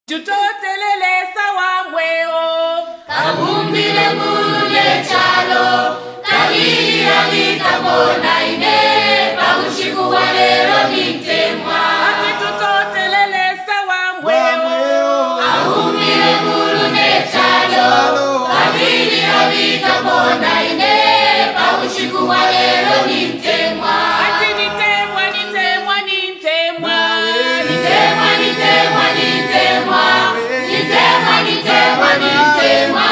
Jutotelele sawa mweo Kabumbile mulu ne chalo Kahili alika bona ine Paushiku walero nitemwa Ati tutotelele sawa mweo Kabumbile mulu ne chalo Kahili alika bona ine Paushiku walero nitemwa Ati nitemwa nitemwa nitemwa Nitemwa nitemwa nitemwa Nitemwa nitemwa nitemwa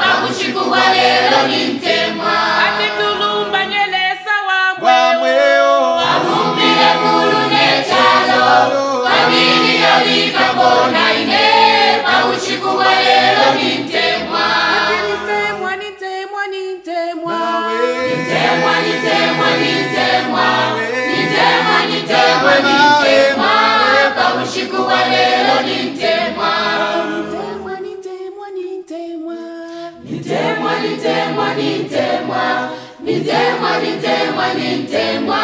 Paushiku walero nitemwa Ati tulumba nyele sawa mweo Kabumbile mulu ne chalo Kahili alika bona ine Paushiku walero nitemwa Ati nitemwa nitemwa nitemwa Nitemwa nitemwa nitemwa Nitemwa nitemwa nitemwa Paushiku walero nitemwa Nitemwa nitemwa nitemwa Nitemwa nitemwa nitemwa Nitemwa nitemwa nitemwa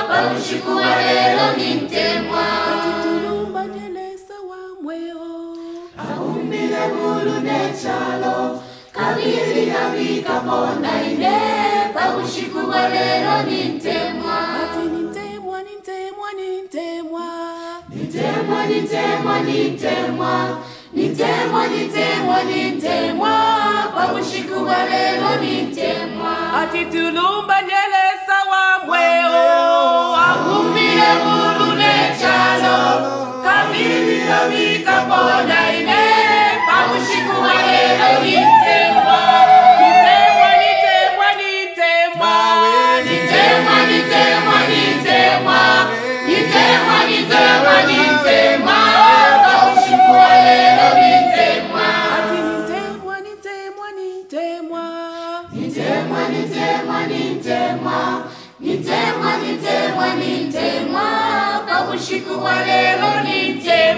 Paushiku walero nitemwa Ati tulumba nyele sawa mweo Kabumbile mulu ne chalo Kahili alika bona ine Paushiku walero nitemwa Ati nitemwa nitemwa nitemwa Nitemwa nitemwa nitemwa Nitemwa nitemwa nitemwa Paushiku walero nitemwa Ati tulumba nyele sawa mweo Kabumbile mulu ne chalo Kahili alika bona ine Paushiku walero nitemwa Nitemwa nitemwa nitemwa Nitemwa nitemwa nitemwa Nitemwa nitemwa nitemwa Paushiku walero nitemwa Ati nitemwa nitemwa nitemwa Nitemwa nitemwa nitemwa Nitemwa nitemwa nitemwa Paushiku walero nitemwa